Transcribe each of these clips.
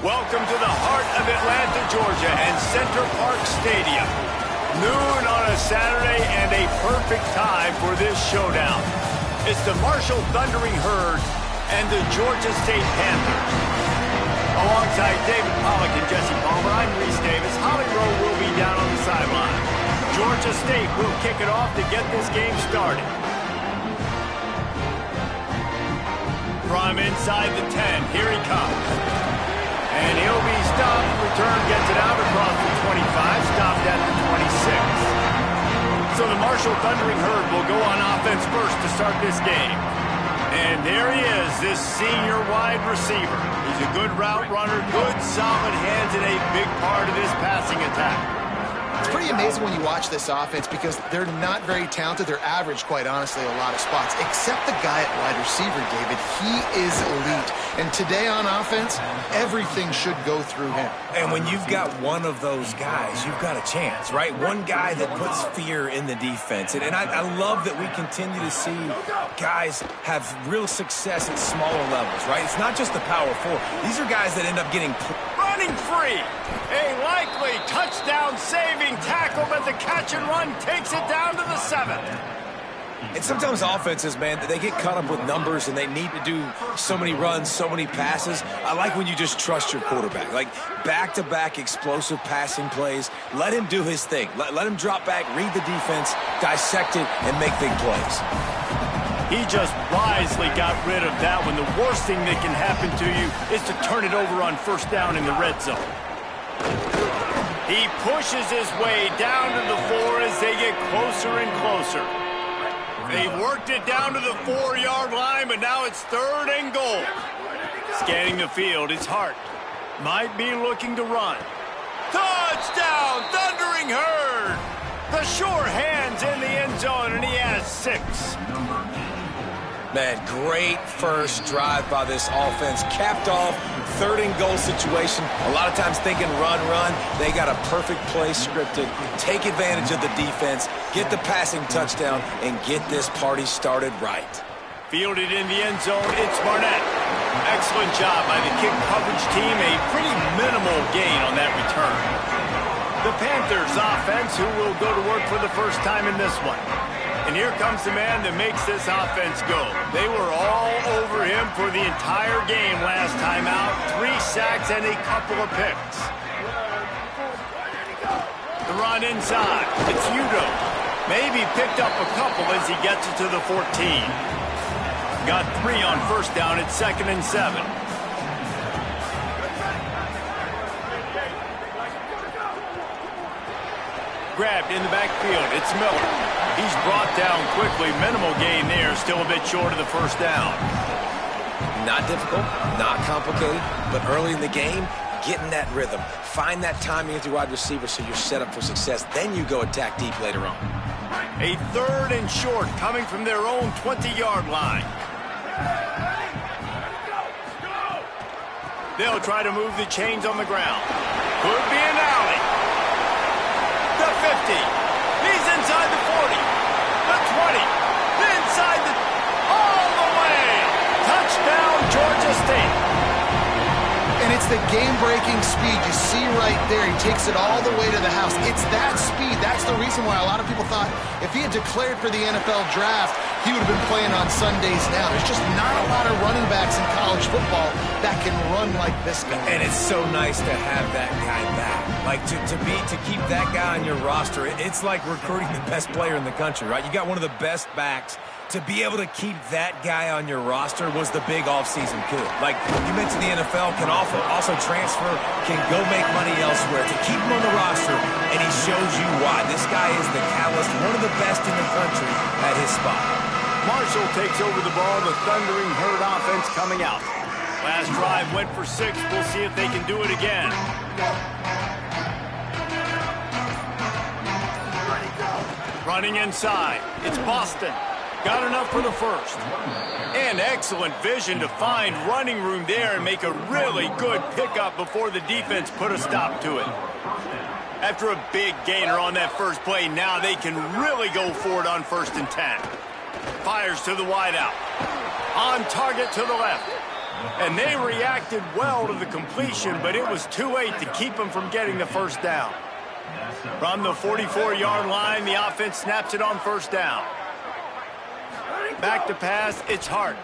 Welcome to the heart of Atlanta, Georgia, and Center Park Stadium. Noon on a Saturday and a perfect time for this showdown. It's the Marshall Thundering Herd and the Georgia State Panthers. Alongside David Pollack and Jesse Palmer, I'm Reese Davis. Holly Rowe will be down on the sideline. Georgia State will kick it off to get this game started. From inside the 10, here he comes. And he'll be stopped. Return gets it out across the 25, stopped at the 26. So the Marshall Thundering Herd will go on offense first to start this game. And there he is, this senior wide receiver. He's a good route runner, good solid hands, and a big part of this passing attack. It's pretty amazing when you watch this offense because they're not very talented. They're average, quite honestly, a lot of spots. Except the guy at wide receiver, David. He is elite. And today on offense, everything should go through him. And when you've got one of those guys, you've got a chance, right? One guy that puts fear in the defense. And I love that we continue to see guys have real success at smaller levels, right? It's not just the power four. These are guys that end up getting running free. A likely touchdown-saving tackle, but the catch and run takes it down to the 7. And sometimes offenses, man, they get caught up with numbers and they need to do so many runs, so many passes. I like when you just trust your quarterback. Like back-to-back explosive passing plays. Let him do his thing. Let him drop back, read the defense, dissect it, and make big plays. He just wisely got rid of that one. The worst thing that can happen to you is to turn it over on first down in the red zone. He pushes his way down to the 4 as they get closer and closer. They've worked it down to the 4-yard line, but now it's 3rd and goal. Scanning the field, it's Hart. Might be looking to run. Touchdown, Thundering Herd! The sure hands in the end zone, and he has 6. Man, great first drive by this offense. Capped off, 3rd and goal situation. A lot of times thinking run. They got a perfect play scripted. Take advantage of the defense, get the passing touchdown, and get this party started right. Fielded in the end zone, it's Barnett. Excellent job by the kick coverage team. A pretty minimal gain on that return. The Panthers offense, who will go to work for the first time in this one. And here comes the man that makes this offense go. They were all over him for the entire game last time out. 3 sacks and a couple of picks. The run inside. It's Udo. Maybe picked up a couple as he gets it to the 14. Got 3 on first down at 2nd and 7. Grabbed in the backfield. It's Miller. He's brought down quickly. Minimal gain there. Still a bit short of the first down. Not difficult, not complicated, but early in the game, getting that rhythm. Find that timing with your wide receiver so you're set up for success. Then you go attack deep later on. A 3rd and short coming from their own 20-yard line. They'll try to move the chains on the ground. Could be an alley. The 50. He's inside the 40. The 20. Inside the... all the way. Touchdown, Georgia State. And it's the game-breaking speed you see right there. He takes it all the way to the house. It's that speed. That's the reason why a lot of people thought if he had declared for the NFL draft, he would have been playing on Sundays now. There's just not a lot of running backs in college football that can run like this guy. And it's so nice to have that guy back. Like to keep that guy on your roster, it's like recruiting the best player in the country, right? You got one of the best backs. To be able to keep that guy on your roster was the big offseason coup. Like you mentioned, the NFL can also transfer, can go make money elsewhere. To keep him on the roster, and he shows you why. This guy is the catalyst, one of the best in the country at his spot. Marshall takes over the ball. The Thundering Herd offense coming out. Last drive went for 6. We'll see if they can do it again. Running inside. It's Boston. Got enough for the first. And excellent vision to find running room there and make a really good pickup before the defense put a stop to it. After a big gainer on that first play, now they can really go for it on 1st and 10. Fires to the wideout. On target to the left. And they reacted well to the completion, but it was too late to keep them from getting the first down. From the 44-yard line, the offense snaps it on first down. Back to pass, it's Hart.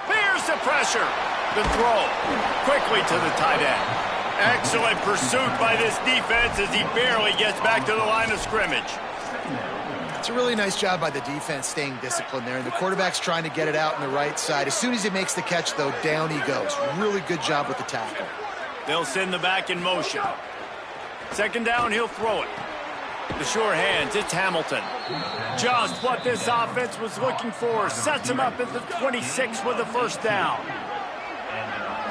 There's the pressure. The throw quickly to the tight end. Excellent pursuit by this defense as he barely gets back to the line of scrimmage. It's a really nice job by the defense staying disciplined there, and the quarterback's trying to get it out on the right side. As soon as he makes the catch, though, down he goes. Really good job with the tackle. They'll send the back in motion. Second down, he'll throw it. The sure hands, it's Hamilton. Just what this offense was looking for. Sets him up at the 26 with a first down.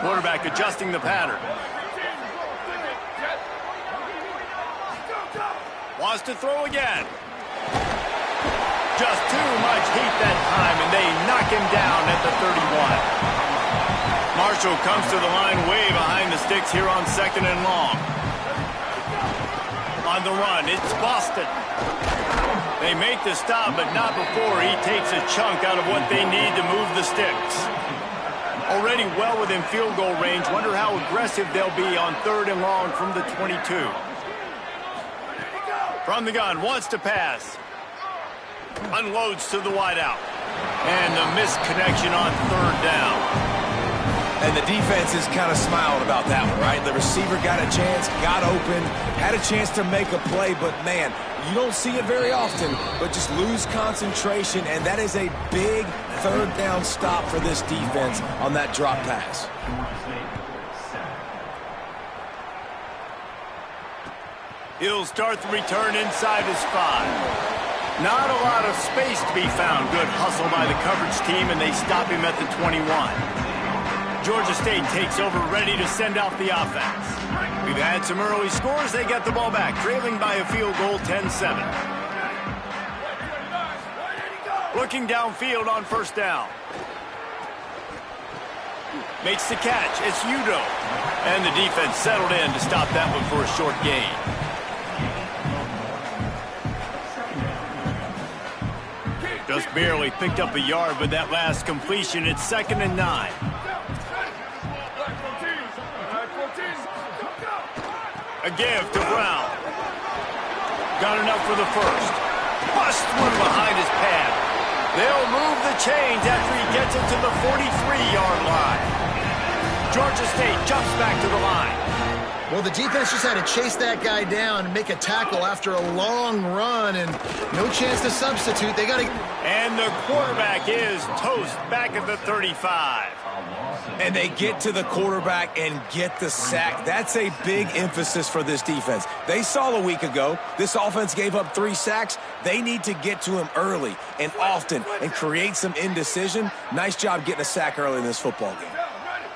Quarterback adjusting the pattern. Wants to throw again. Just too much heat that time, and they knock him down at the 31. Marshall comes to the line way behind the sticks here on second and long. On the run, it's Boston. They make the stop, but not before he takes a chunk out of what they need to move the sticks. Already well within field goal range. Wonder how aggressive they'll be on third and long from the 22. From the gun, wants to pass. Unloads to the wideout. And the missed connection on third down. And the defense has kind of smiled about that one, right? The receiver got a chance, got open, had a chance to make a play, but man, you don't see it very often, but just lose concentration, and that is a big third down stop for this defense on that drop pass. He'll start the return inside his 5. Not a lot of space to be found. Good hustle by the coverage team, and they stop him at the 21. Georgia State takes over, ready to send out the offense. We've had some early scores. They get the ball back, trailing by a field goal, 10-7. Looking downfield on first down. Makes the catch. It's Udo. And the defense settled in to stop that one for a short gain. Just barely picked up a yard with that last completion. It's 2nd and 9. A give to Brown. Got enough for the first. Busts one behind his pad. They'll move the chains after he gets it to the 43-yard line. Georgia State jumps back to the line. Well, the defense just had to chase that guy down and make a tackle after a long run, and no chance to substitute. They got to... And the quarterback is toast back at the 35. And they get to the quarterback and get the sack. That's a big emphasis for this defense. They saw a week ago, this offense gave up 3 sacks. They need to get to him early and often and create some indecision. Nice job getting a sack early in this football game.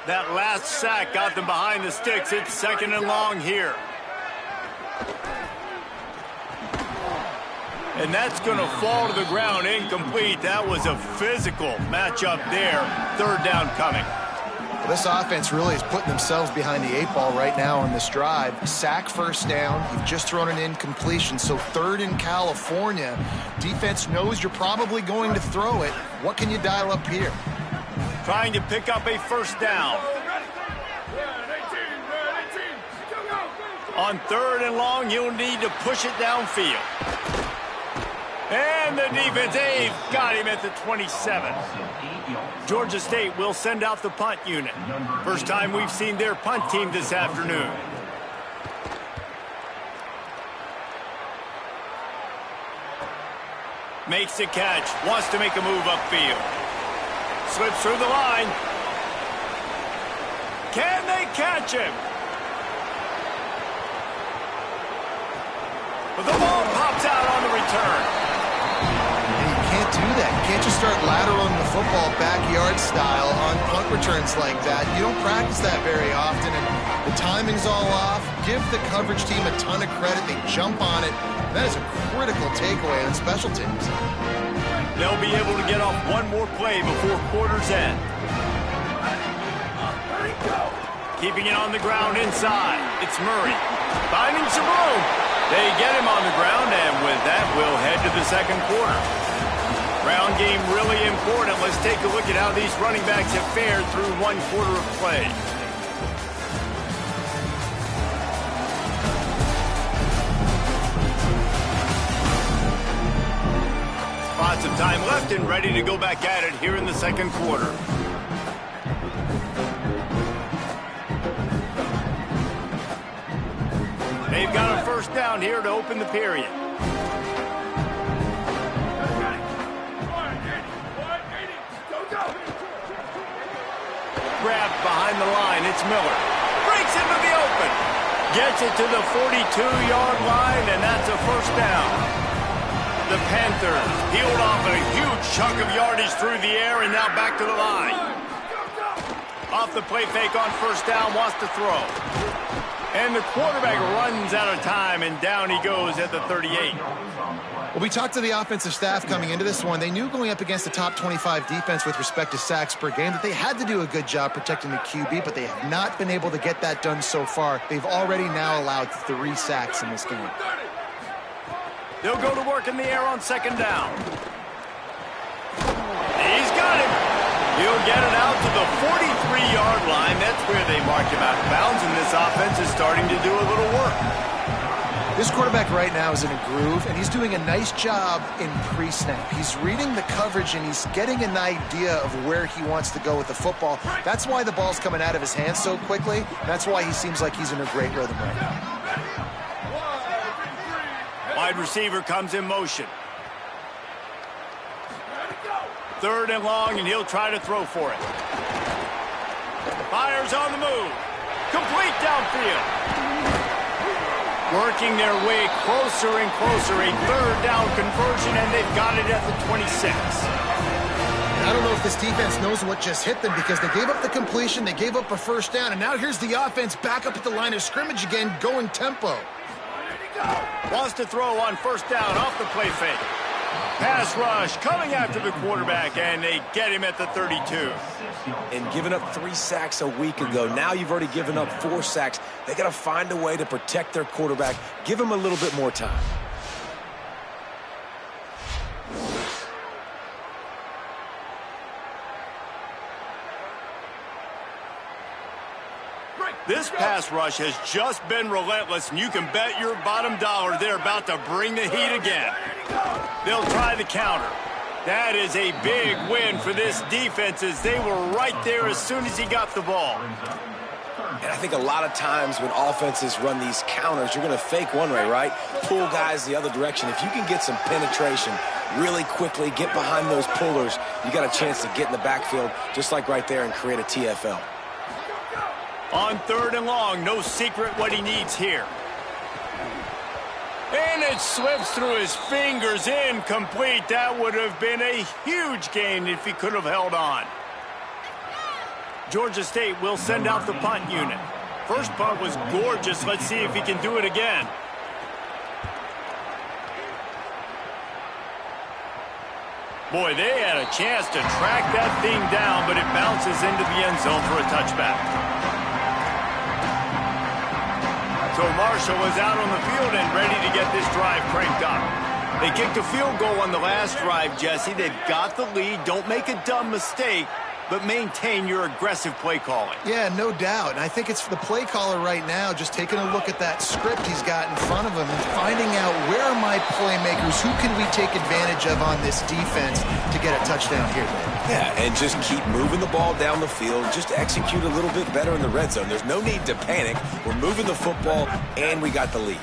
That last sack got them behind the sticks. It's 2nd and long here. And that's going to fall to the ground incomplete. That was a physical matchup there. Third down coming. Well, this offense really is putting themselves behind the 8 ball right now on this drive. Sack, first down. You've just thrown an incompletion. So 3rd in California. Defense knows you're probably going to throw it. What can you dial up here? Trying to pick up a first down. On 3rd and long, you'll need to push it downfield. And the defense, they've got him at the 27. Georgia State will send out the punt unit. First time we've seen their punt team this afternoon. Makes the catch, wants to make a move upfield. Slips through the line. Can they catch him? But the ball pops out on the return. And you can't do that. You can't just start lateraling the football backyard style on punt returns like that. You don't practice that very often, and the timing's all off. Give the coverage team a ton of credit. They jump on it. That is a critical takeaway on special teams. They'll be able to get off one more play before quarter's end. Keeping it on the ground inside. It's Murray. Finding some room. They get him on the ground, and with that, we'll head to the second quarter. Ground game really important. Let's take a look at how these running backs have fared through 1 quarter of play. Lots of time left and ready to go back at it here in the second quarter. They've got a first down here to open the period. Grabbed behind the line. It's Miller. Breaks into the open. Gets it to the 42-yard line, and that's a first down. The Panthers peeled off a huge chunk of yardage through the air and now back to the line. Off the play fake on first down, wants to throw. And the quarterback runs out of time, and down he goes at the 38. Well, we talked to the offensive staff coming into this one. They knew going up against the top 25 defense with respect to sacks per game that they had to do a good job protecting the QB, but they have not been able to get that done so far. They've already now allowed 3 sacks in this game. They'll go to work in the air on second down. He's got him. He'll get it out to the 43-yard line. That's where they mark him out of bounds, and this offense is starting to do a little work. This quarterback right now is in a groove, and he's doing a nice job in pre-snap. He's reading the coverage, and he's getting an idea of where he wants to go with the football. That's why the ball's coming out of his hands so quickly. That's why he seems like he's in a great rhythm right now. Wide receiver comes in motion. Third and long, and he'll try to throw for it. Fires on the move. Complete downfield. Working their way closer and closer. A third down conversion, and they've got it at the 26. I don't know if this defense knows what just hit them because they gave up the completion, they gave up a first down, and now here's the offense back up at the line of scrimmage again, going tempo. Wants to throw on first down off the play fake. Pass rush coming after the quarterback, and they get him at the 32. And giving up 3 sacks a week ago. Now you've already given up 4 sacks. They got to find a way to protect their quarterback. Give him a little bit more time. This pass rush has just been relentless, and you can bet your bottom dollar they're about to bring the heat again. They'll try the counter. That is a big win for this defense as they were right there as soon as he got the ball. And I think a lot of times when offenses run these counters, you're going to fake one way, right? Pull guys the other direction. If you can get some penetration really quickly, get behind those pullers, you got a chance to get in the backfield just like right there and create a TFL. On third and long, no secret what he needs here. And it slips through his fingers, incomplete. That would have been a huge gain if he could have held on. Georgia State will send out the punt unit. First punt was gorgeous. Let's see if he can do it again. Boy, they had a chance to track that thing down, but it bounces into the end zone for a touchback. So Marshall is out on the field and ready to get this drive cranked up. They kicked a field goal on the last drive, Jesse. They've got the lead. Don't make a dumb mistake, but maintain your aggressive play calling. Yeah, no doubt. And I think it's the play caller right now just taking a look at that script he's got in front of him and finding out where are my playmakers, who can we take advantage of on this defense to get a touchdown here. Yeah, and just keep moving the ball down the field. Just execute a little bit better in the red zone. There's no need to panic. We're moving the football, and we got the lead.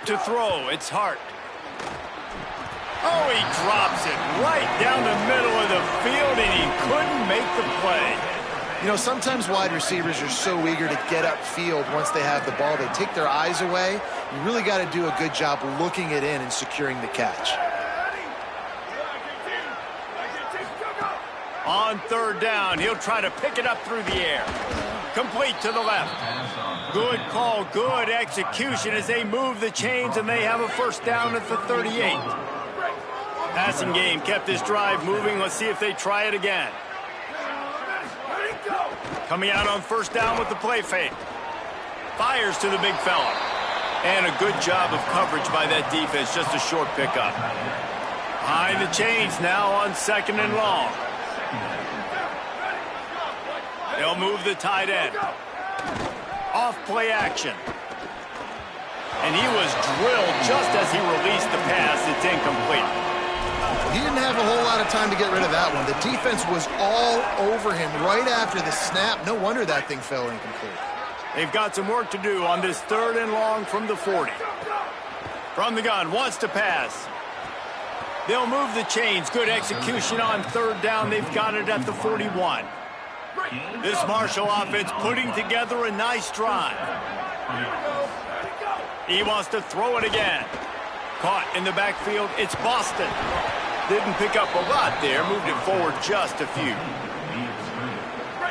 To throw, it's Hart. Oh, he drops it right down the middle of the field, and he couldn't make the play. You know, sometimes wide receivers are so eager to get upfield once they have the ball. They take their eyes away. You really got to do a good job looking it in and securing the catch. On third down, he'll try to pick it up through the air. Complete to the left. Good call, good execution as they move the chains, and they have a first down at the 38. Passing game kept this drive moving. Let's see if they try it again. Coming out on first down with the play fake. Fires to the big fella. And a good job of coverage by that defense. Just a short pickup. Behind the chains now on 2nd and long. They'll move the tight end. Off play action. And he was drilled just as he released the pass. It's incomplete. He didn't have a whole lot of time to get rid of that one. The defense was all over him right after the snap. No wonder that thing fell incomplete. They've got some work to do on this 3rd and long from the 40. From the gun, wants to pass. They'll move the chains. Good execution on 3rd down. They've got it at the 41. This Marshall offense putting together a nice drive. He wants to throw it again. Caught in the backfield. It's Boston. Didn't pick up a lot there. Moved it forward just a few.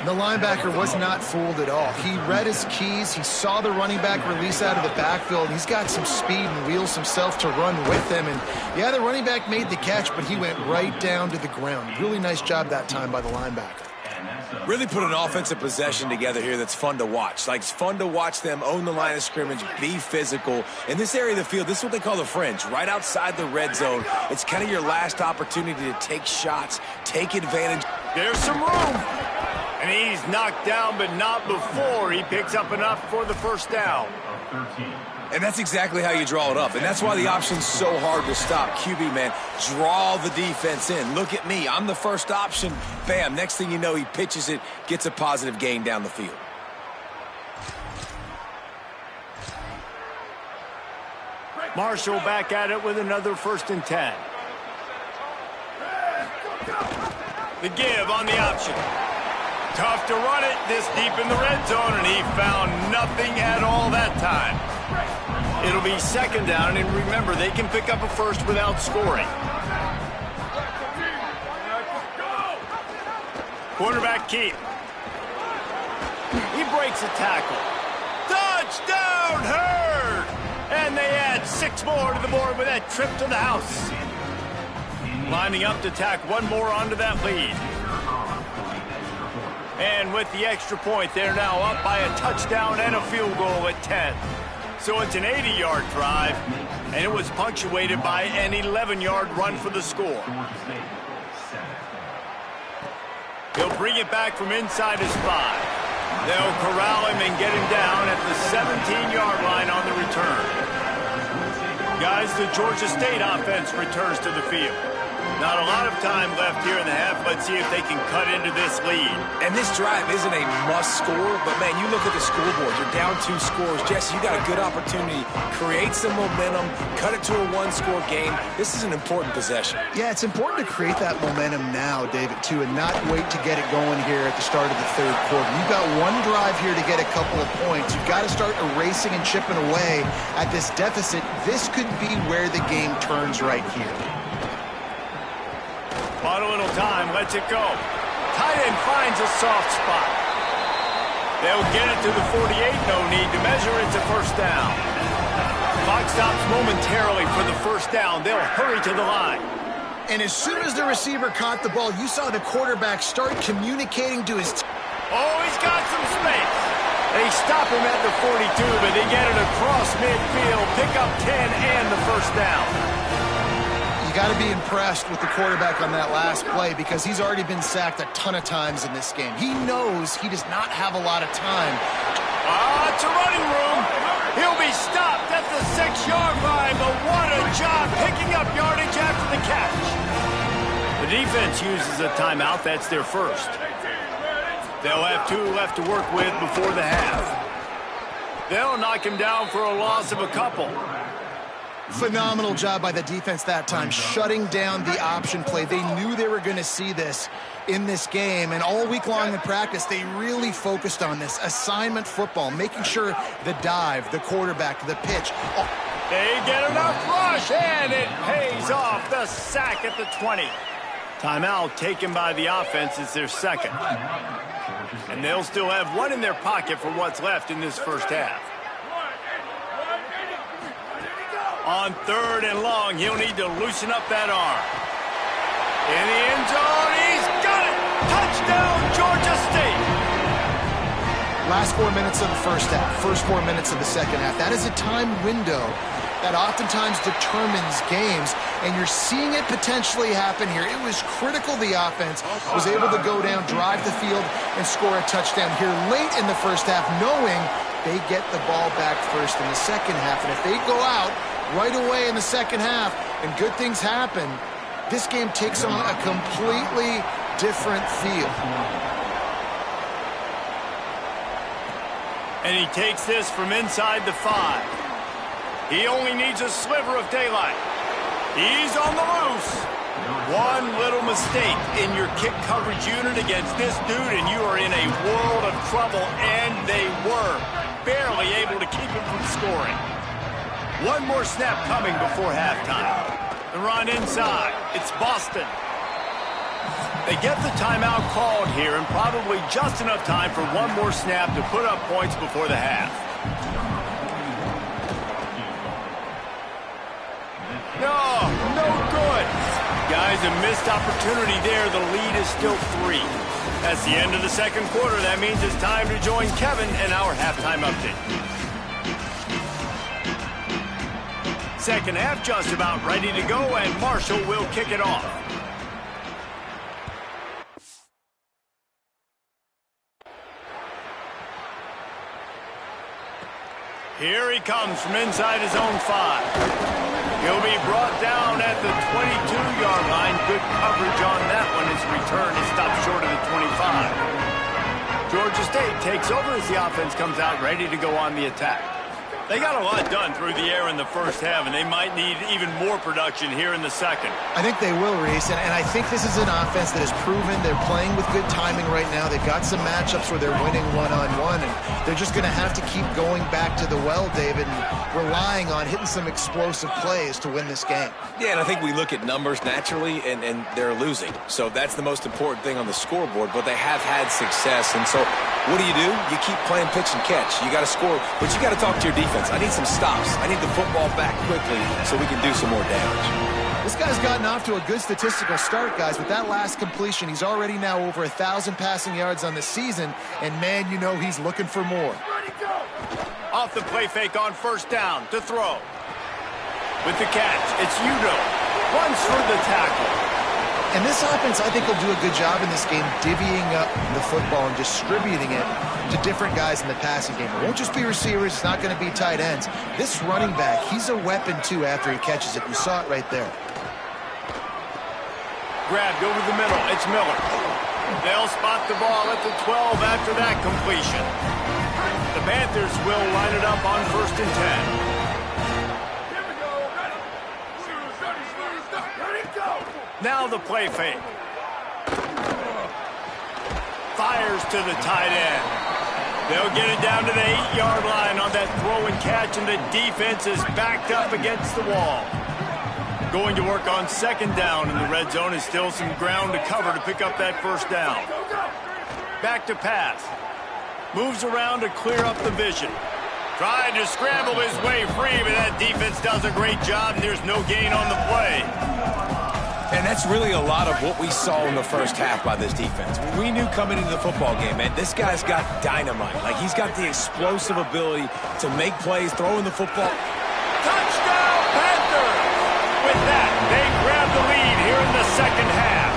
The linebacker was not fooled at all. He read his keys. He saw the running back release out of the backfield. He's got some speed and wheels himself to run with him. And, yeah, the running back made the catch, but he went right down to the ground. Really nice job that time by the linebacker. Really put an offensive possession together here that's fun to watch. Like, it's fun to watch them own the line of scrimmage, be physical. In this area of the field, this is what they call the fringe, right outside the red zone. It's kind of your last opportunity to take shots, take advantage. There's some room. And he's knocked down, but not before he picks up enough for the 1st down. And that's exactly how you draw it up. And that's why the option's so hard to stop. QB, man, draw the defense in. Look at me. I'm the first option. Bam. Next thing you know, he pitches it, gets a positive gain down the field. Marshall back at it with another 1st and 10. The give on the option. Tough to run it this deep in the red zone, and he found nothing at all that time. It'll be 2nd down, and remember, they can pick up a 1st without scoring. Quarterback keep. He breaks a tackle. Touchdown, Hurd! And they add 6 more to the board with that trip to the house. Lining up to tack one more onto that lead. And with the extra point, they're now up by a touchdown and a field goal at 10. So it's an 80-yard drive, and it was punctuated by an 11-yard run for the score. He'll bring it back from inside his 5. They'll corral him and get him down at the 17-yard line on the return. Guys, the Georgia State offense returns to the field. Not a lot of time left here in the half. Let's see if they can cut into this lead. And this drive isn't a must score, but, man, you look at the scoreboard. You're down 2 scores. Jesse, you got a good opportunity. Create some momentum. Cut it to a 1-score game. This is an important possession. Yeah, it's important to create that momentum now, David, too, and not wait to get it going here at the start of the 3rd quarter. You've got one drive here to get a couple of points. You've got to start erasing and chipping away at this deficit. This could be where the game turns right here. Bought a little time, lets it go. Tight end finds a soft spot. They'll get it to the 48, no need to measure. It's a 1st down. Clock stops momentarily for the 1st down. They'll hurry to the line. And as soon as the receiver caught the ball, you saw the quarterback start communicating to his Oh, he's got some space. They stop him at the 42, but they get it across midfield. Pick up 10 and the 1st down. Got to be impressed with the quarterback on that last play because he's already been sacked a ton of times in this game. He knows he does not have a lot of time. It's a running room. He'll be stopped at the 6-yard line, but what a job picking up yardage after the catch. The defense uses a timeout. That's their 1st. They'll have 2 left to work with before the half. They'll knock him down for a loss of a couple. Phenomenal job by the defense that time, shutting down the option play. They knew they were going to see this in this game, and all week long in practice, they really focused on this assignment football, making sure the dive, the quarterback, the pitch. Oh. They get enough rush, and it pays off. The sack at the 20. Timeout taken by the offense is their 2nd. And they'll still have 1 in their pocket for what's left in this 1st half. On 3rd and long, he'll need to loosen up that arm. In the end zone, he's got it! Touchdown, Georgia State! Last 4 minutes of the 1st half, first 4 minutes of the 2nd half. That is a time window that oftentimes determines games, and you're seeing it potentially happen here. It was critical the offense was able to go down, drive the field, and score a touchdown here late in the first half, knowing they get the ball back first in the second half. And if they go out right away in the second half and good things happen, this game takes on a completely different feel. And he takes this from inside the 5. He only needs a sliver of daylight. He's on the loose. One little mistake in your kick coverage unit against this dude, and you are in a world of trouble, and they were barely able to keep him from scoring. One more snap coming before halftime. The run inside. It's Boston. They get the timeout called here, and probably just enough time for one more snap to put up points before the half. No good. Guys, a missed opportunity there. The lead is still 3. That's the end of the second quarter. That means it's time to join Kevin in our halftime update. Second half just about ready to go, and Marshall will kick it off. Here he comes from inside his own 5. He'll be brought down at the 22-yard line. Good coverage on that one. His return is stopped short of the 25. Georgia State takes over as the offense comes out ready to go on the attack. They got a lot done through the air in the first half, and they might need even more production here in the second. I think they will, Reese, and I think this is an offense that has proven they're playing with good timing right now. They've got some matchups where they're winning one-on-one, and they're just going to have to keep going back to the well, David, and relying on hitting some explosive plays to win this game. Yeah, and I think we look at numbers naturally, and they're losing. So that's the most important thing on the scoreboard, but they have had success. And so what do? You keep playing pitch and catch. You got to score, but you got to talk to your defense. I need some stops. I need the football back quickly so we can do some more damage. This guy's gotten off to a good statistical start, guys. With that last completion, he's already now over 1,000 passing yards on the season, and man, you know he's looking for more. Off the play fake on first down to throw. With the catch, it's Udo. Runs for the tackle. And this offense, I think, will do a good job in this game divvying up the football and distributing it to different guys in the passing game. It won't just be receivers. It's not going to be tight ends. This running back, he's a weapon, too, after he catches it. You saw it right there. Grabbed over the middle. It's Miller. They'll spot the ball at the 12 after that completion. The Panthers will line it up on 1st and 10. Now the play fake. Fires to the tight end. They'll get it down to the 8-yard line on that throw and catch, and the defense is backed up against the wall. Going to work on second down, and the red zone is still some ground to cover to pick up that first down. Back to pass. Moves around to clear up the vision. Trying to scramble his way free, but that defense does a great job, and there's no gain on the play. And that's really a lot of what we saw in the first half by this defense. We knew coming into the football game, man, this guy's got dynamite. Like, he's got the explosive ability to make plays, throwing the football. Touchdown, Panthers! With that, they grab the lead here in the second half.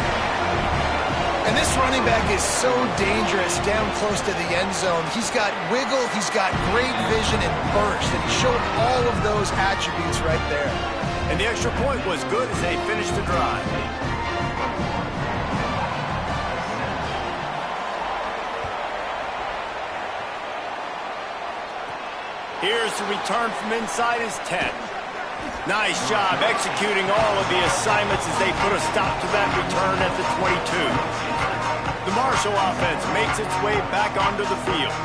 And this running back is so dangerous down close to the end zone. He's got wiggle, he's got great vision and burst, and he showed all of those attributes right there. And the extra point was good as they finished the drive. Here's the return from inside his 10. Nice job executing all of the assignments as they put a stop to that return at the 22. The Marshall offense makes its way back onto the field.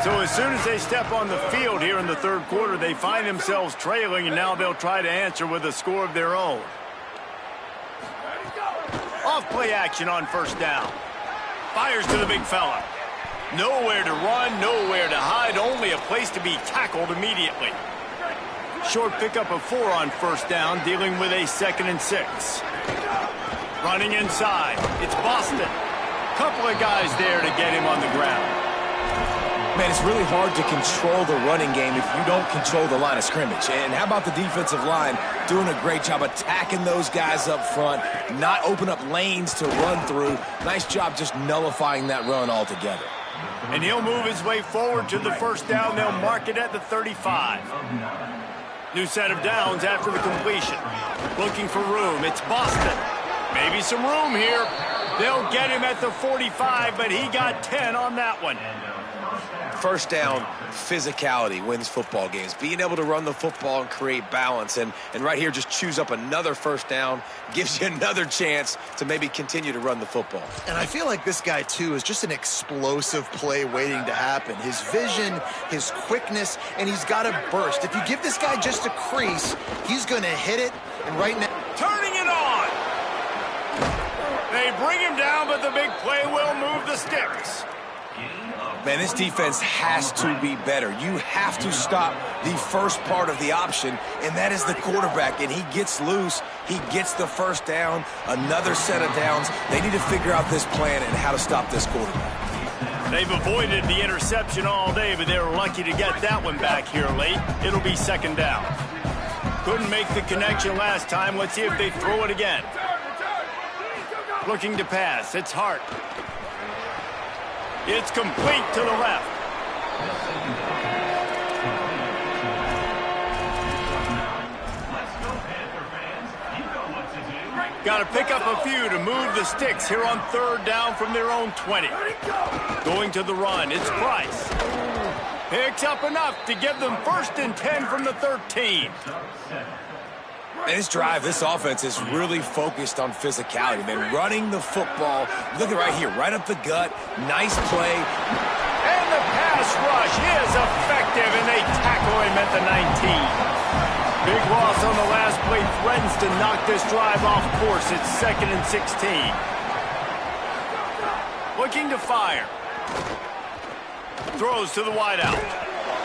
So as soon as they step on the field here in the third quarter, they find themselves trailing, and now they'll try to answer with a score of their own. Off play action on first down. Fires to the big fella. Nowhere to run, nowhere to hide, only a place to be tackled immediately. Short pickup of 4 on first down, dealing with a 2nd and 6. Running inside, it's Boston. Couple of guys there to get him on the ground. Man, it's really hard to control the running game if you don't control the line of scrimmage. And how about the defensive line doing a great job attacking those guys up front, not open up lanes to run through. Nice job just nullifying that run altogether. And he'll move his way forward to the first down. They'll mark it at the 35. New set of downs after the completion. Looking for room. It's Boston. Maybe some room here. They'll get him at the 45, but he got 10 on that one. First down, physicality wins football games. Being able to run the football and create balance. And right here, just choose up another first down, gives you another chance to maybe continue to run the football. And I feel like this guy, too, is just an explosive play waiting to happen. His vision, his quickness, and he's got a burst. If you give this guy just a crease, he's going to hit it. And right now, turning it on. They bring him down, but the big play will move the sticks. Man, this defense has to be better. You have to stop the first part of the option, and that is the quarterback. And he gets loose. He gets the first down, another set of downs. They need to figure out this plan and how to stop this quarterback. They've avoided the interception all day, but they were lucky to get that one back here late. It'll be second down. Couldn't make the connection last time. Let's see if they throw it again. Looking to pass. It's Hart. It's complete to the left. Got to pick up a few to move the sticks here on third down from their own 20. Going to the run, it's Price. Picks up enough to give them first and 10 from the 13. And this drive, this offense is really focused on physicality, man. Running the football. Look at right here, right up the gut. Nice play. And the pass rush is effective, and they tackle him at the 19. Big loss on the last play threatens to knock this drive off course. It's 2nd and 16. Looking to fire. Throws to the wideout.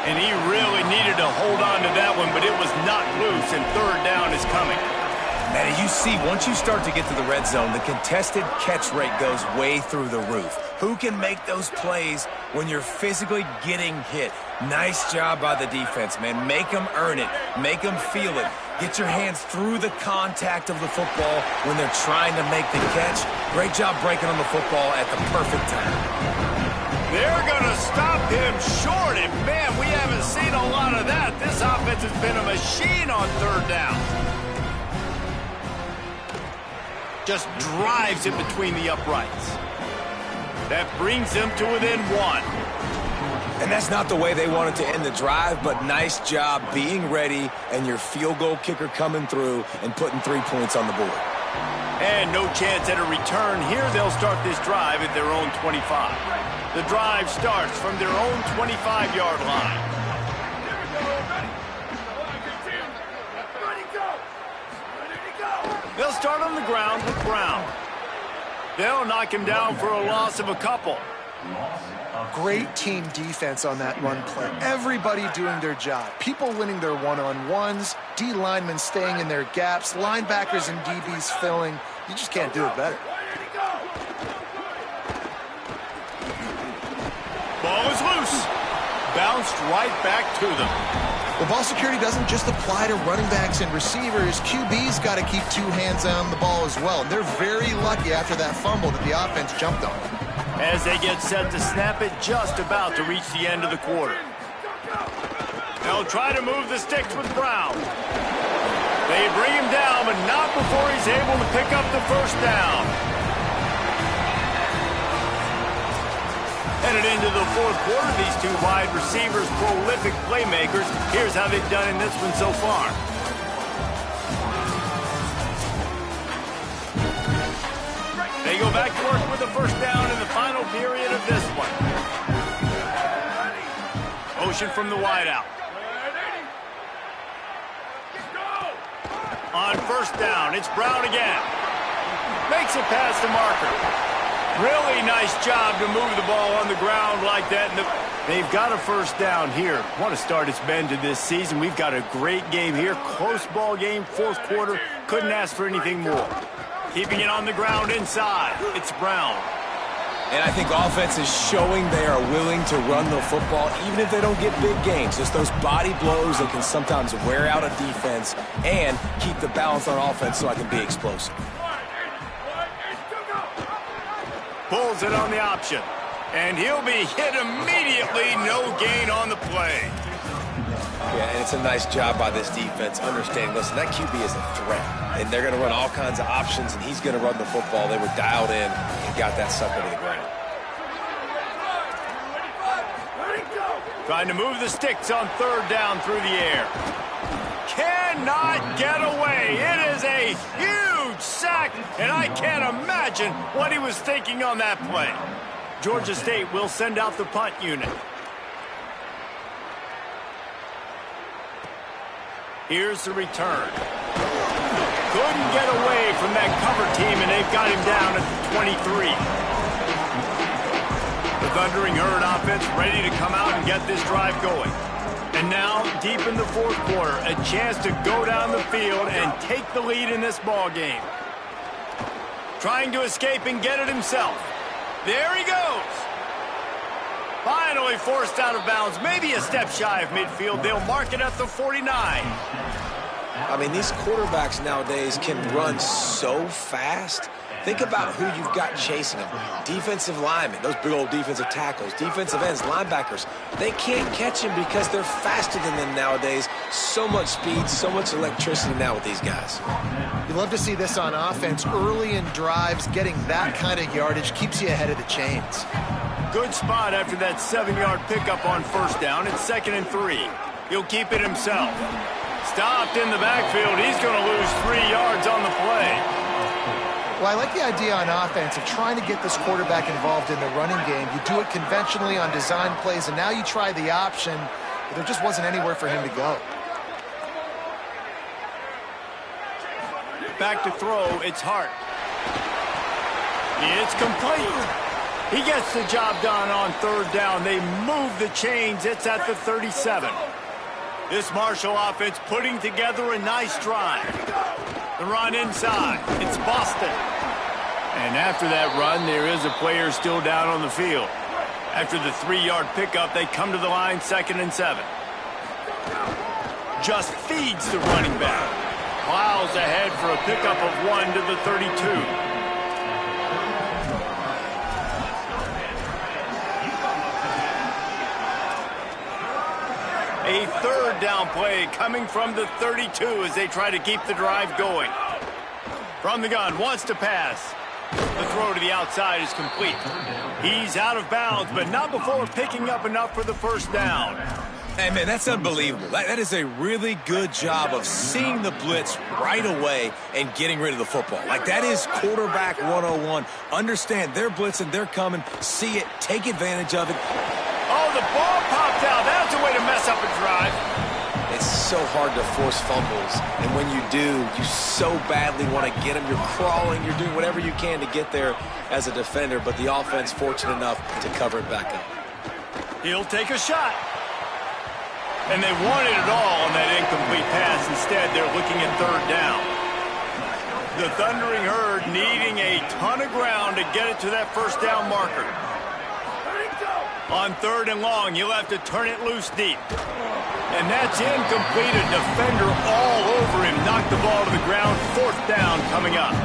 And he really needed to hold on to that one, but it was not loose, and third down is coming. Man, you see, once you start to get to the red zone, the contested catch rate goes way through the roof. Who can make those plays when you're physically getting hit? Nice job by the defense, man. Make them earn it. Make them feel it. Get your hands through the contact of the football when they're trying to make the catch. Great job breaking on the football at the perfect time. They're going to stop him short, and man, we haven't seen a lot of that. This offense has been a machine on third down. Just drives it between the uprights. That brings them to within one. And that's not the way they wanted to end the drive, but nice job being ready and your field goal kicker coming through and putting 3 points on the board. And no chance at a return here. They'll start this drive at their own 25. The drive starts from their own 25-yard line. They'll start on the ground with Brown. They'll knock him down for a loss of a couple. Great team defense on that run play. Everybody doing their job. People winning their one-on-ones, D linemen staying in their gaps, linebackers and DBs filling. You just can't do it better. Ball is loose. Bounced right back to them. Well, ball security doesn't just apply to running backs and receivers. QB's got to keep two hands on the ball as well. And they're very lucky after that fumble that the offense jumped on. As they get set to snap it, just about to reach the end of the quarter. They'll try to move the sticks with Brown. They bring him down, but not before he's able to pick up the first down. Headed into the fourth quarter, these two wide receivers, prolific playmakers. Here's how they've done in this one so far. They go back to work with the first down in the final period of this one. Motion from the wideout. On first down, it's Brown again. Makes it past the marker. Really nice job to move the ball on the ground like that. And they've got a first down here. What a start it's been to this season. We've got a great game here. Close ball game, fourth quarter. Couldn't ask for anything more. Keeping it on the ground inside. It's Brown. And I think offense is showing they are willing to run the football, even if they don't get big gains. Just those body blows that can sometimes wear out a defense and keep the balance on offense so I can be explosive. Pulls it on the option. And he'll be hit immediately. No gain on the play. Yeah, and it's a nice job by this defense understanding, listen, that QB is a threat. And they're going to run all kinds of options, and he's going to run the football. They were dialed in and got that sucker to the ground. Trying to move the sticks on third down through the air. Cannot get away. It is a huge sack, and I can't imagine what he was thinking on that play. Georgia State will send out the punt unit. Here's the return. Couldn't get away from that cover team, and they've got him down at the 23. The Thundering Herd offense ready to come out and get this drive going. And now, deep in the fourth quarter, a chance to go down the field and take the lead in this ball game. Trying to escape and get it himself. There he goes. Finally forced out of bounds, maybe a step shy of midfield. They'll mark it at the 49. I mean, these quarterbacks nowadays can run so fast. Think about who you've got chasing them. Defensive linemen, those big old defensive tackles, defensive ends, linebackers. They can't catch him because they're faster than them nowadays. So much speed, so much electricity now with these guys. You love to see this on offense. Early in drives, getting that kind of yardage keeps you ahead of the chains. Good spot after that 7-yard pickup on first down. It's 2nd and 3. He'll keep it himself. Stopped in the backfield. He's going to lose 3 yards on the play. Well, I like the idea on offense of trying to get this quarterback involved in the running game. You do it conventionally on design plays, and now you try the option, but there just wasn't anywhere for him to go. Back to throw. It's Hart. It's complete. He gets the job done on third down. They move the chains. It's at the 37. This Marshall offense putting together a nice drive. The run inside. It's Boston. And after that run, there is a player still down on the field. After the 3-yard pickup, they come to the line 2nd and 7. Just feeds the running back. Plows ahead for a pickup of 1 to the 32. A third down play coming from the 32 as they try to keep the drive going. From the gun, wants to pass. The throw to the outside is complete. He's out of bounds, but not before picking up enough for the first down. Hey, man, that's unbelievable. That is a really good job of seeing the blitz right away and getting rid of the football. Like, that is quarterback 101. Understand they're blitzing, they're coming, see it, take advantage of it. Oh, the ball popped out. That's a way to mess up a drive. It's so hard to force fumbles, and when you do, you so badly want to get them. You're crawling, you're doing whatever you can to get there as a defender, but the offense fortunate enough to cover it back up. He'll take a shot. And they wanted it all on that incomplete pass. Instead, they're looking at third down. The Thundering Herd needing a ton of ground to get it to that first down marker. On 3rd and long, you'll have to turn it loose deep. And that's incomplete. A defender all over him. Knocked the ball to the ground. 4th down coming up.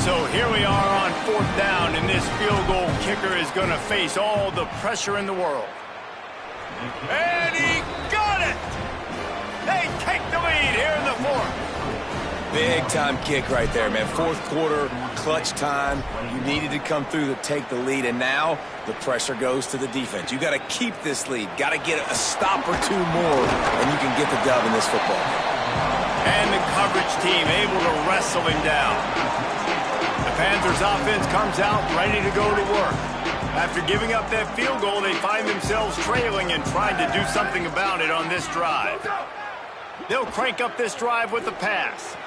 So here we are on 4th down, and this field goal kicker is going to face all the pressure in the world. And he got it! They take the lead here in the 4th. Big-time kick right there, man. 4th quarter, clutch time. You needed to come through to take the lead, and now the pressure goes to the defense. You got to keep this lead. Got to get a stop or 2 more, and you can get the dub in this football game. And the coverage team able to wrestle him down. The Panthers offense comes out ready to go to work. After giving up that field goal, they find themselves trailing and trying to do something about it on this drive. They'll crank up this drive with a pass.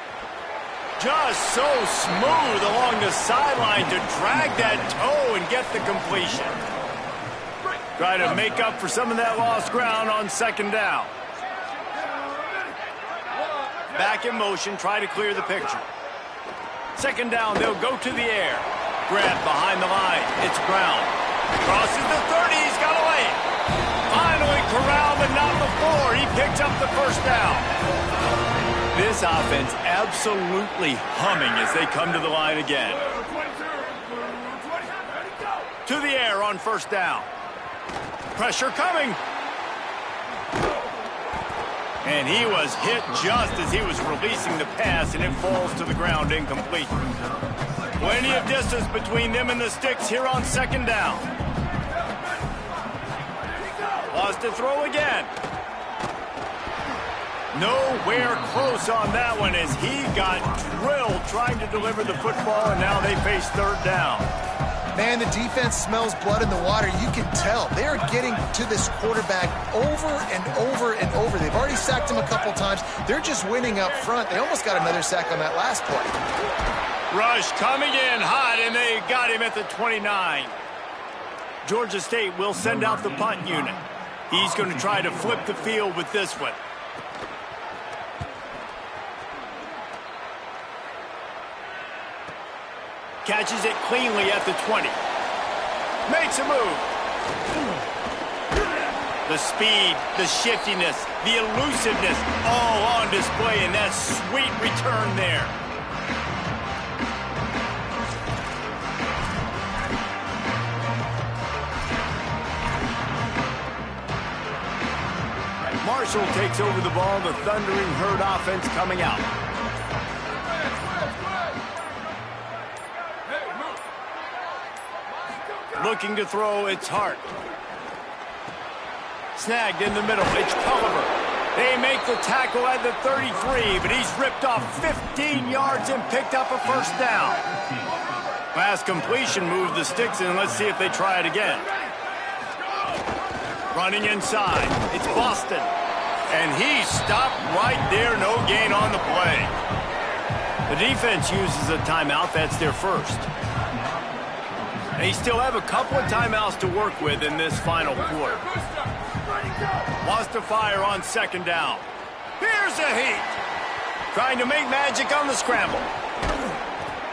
Just so smooth along the sideline to drag that toe and get the completion. Try to make up for some of that lost ground on 2nd down. Back in motion, try to clear the picture. 2nd down, they'll go to the air. Grab behind the line. It's Brown. Crosses the 30. He's got to lay it. Finally corralled, but not before. He picks up the first down. This offense absolutely humming as they come to the line again. To the air on first down. Pressure coming. And he was hit just as he was releasing the pass, and it falls to the ground incomplete. Plenty of distance between them and the sticks here on second down. Lost to throw again. Nowhere close on that one as he got drilled trying to deliver the football, and now they face third down. Man, the defense smells blood in the water. You can tell. They are getting to this quarterback over and over and over. They've already sacked him a couple times. They're just winning up front. They almost got another sack on that last play. Rush coming in hot, and they got him at the 29. Georgia State will send out the punt unit. He's going to try to flip the field with this one. Catches it cleanly at the 20. Makes a move. The speed, the shiftiness, the elusiveness, all on display in that sweet return there. Marshall takes over the ball. The Thundering Herd offense coming out. Looking to throw, it's Hart. Snagged in the middle, it's Culliver. They make the tackle at the 33, but he's ripped off 15 yards and picked up a first down. Pass completion moved the sticks in. Let's see if they try it again. Running inside, it's Boston. And he stopped right there, no gain on the play. The defense uses a timeout, that's their first. They still have a couple of timeouts to work with in this final quarter. Wants to fire on second down. Here's a heat. Trying to make magic on the scramble.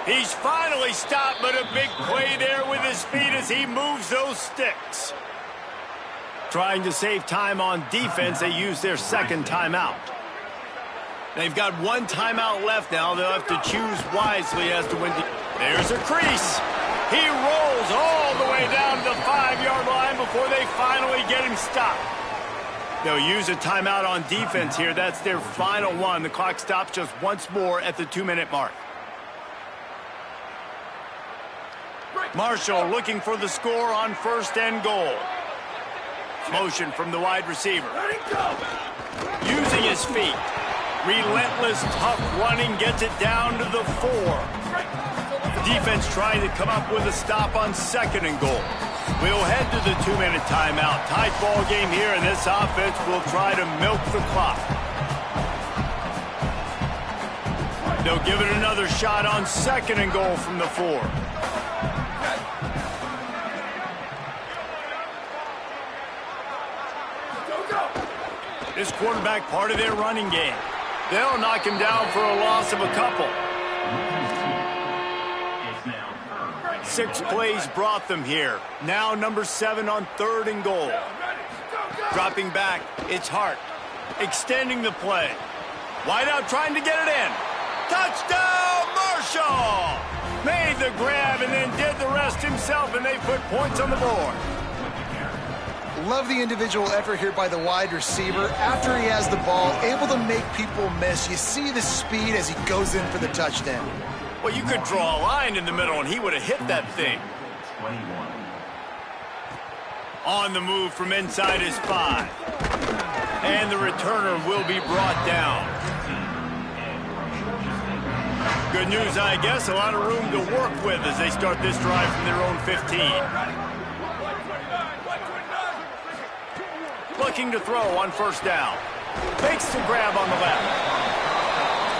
He's finally stopped, but a big play there with his feet as he moves those sticks. Trying to save time on defense, they use their second timeout. They've got one timeout left now. They'll have to choose wisely as to when. There's a crease. He rolls all the way down to the 5-yard line before they finally get him stopped. They'll use a timeout on defense here. That's their final one. The clock stops just once more at the 2-minute mark. Marshall looking for the score on first and goal. Motion from the wide receiver. Using his feet. Relentless, tough running, gets it down to the 4. Defense trying to come up with a stop on second and goal. We'll head to the 2-minute timeout. Tight ball game here, and this offense will try to milk the clock. They'll give it another shot on second and goal from the 4. This quarterback part of their running game. They'll knock him down for a loss of a couple. 6 plays brought them here. Now number 7 on third and goal. Dropping back, it's Hart. Extending the play. Wide out trying to get it in. Touchdown, Marshall! Made the grab and then did the rest himself, and they put points on the board. Love the individual effort here by the wide receiver. After he has the ball, able to make people miss. You see the speed as he goes in for the touchdown. Well, you could draw a line in the middle, and he would have hit that thing. On the move from inside his 5. And the returner will be brought down. Good news, I guess. A lot of room to work with as they start this drive from their own 15. Looking to throw on first down. Takes the grab on the left.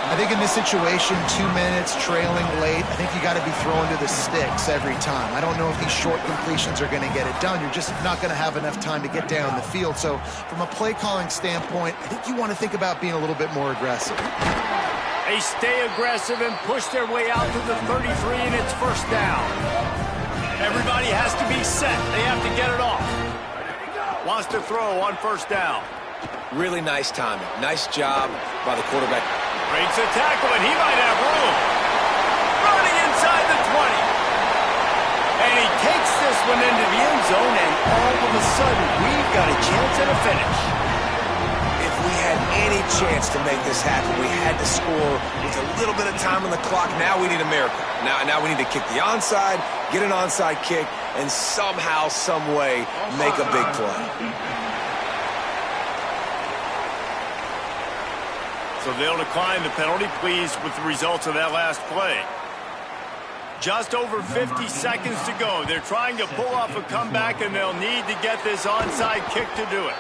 I think in this situation, 2 minutes, trailing late, I think you got to be throwing to the sticks every time. I don't know if these short completions are going to get it done. You're just not going to have enough time to get down the field. So from a play calling standpoint, I think you want to think about being a little bit more aggressive. They stay aggressive and push their way out to the 33, and it's first down. Everybody has to be set. They have to get it off. Wants to throw on first down. Really nice timing. Nice job by the quarterback. Breaks a tackle, and he might have room. Running inside the 20. And he takes this one into the end zone, and all of a sudden, we've got a chance at a finish. If we had any chance to make this happen, we had to score with a little bit of time on the clock. Now we need a miracle. Now we need to kick the onside, get an onside kick, and somehow, some way, make a big play. So they'll decline the penalty, pleased with the results of that last play. Just over 50 seconds to go. They're trying to pull off a comeback, and they'll need to get this onside kick to do it.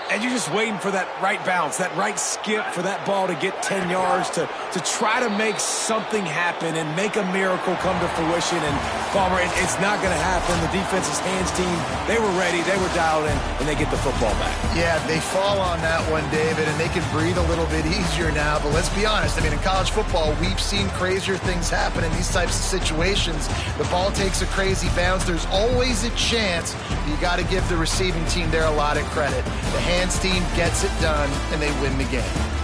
And you're just waiting for that right bounce, that right skip for that ball to get 10 yards to try to make something happen and make a miracle come to fruition. And, Palmer, it's not going to happen. The defense's hands team, they were ready, they were dialed in, and they get the football back. Yeah, they fall on that one, David, and they can breathe a little bit easier now. But let's be honest. I mean, in college football, we've seen crazier things happen in these types of situations. The ball takes a crazy bounce. There's always a chance. You got to give the receiving team there a lot of credit. The hands team gets it done, and they win the game.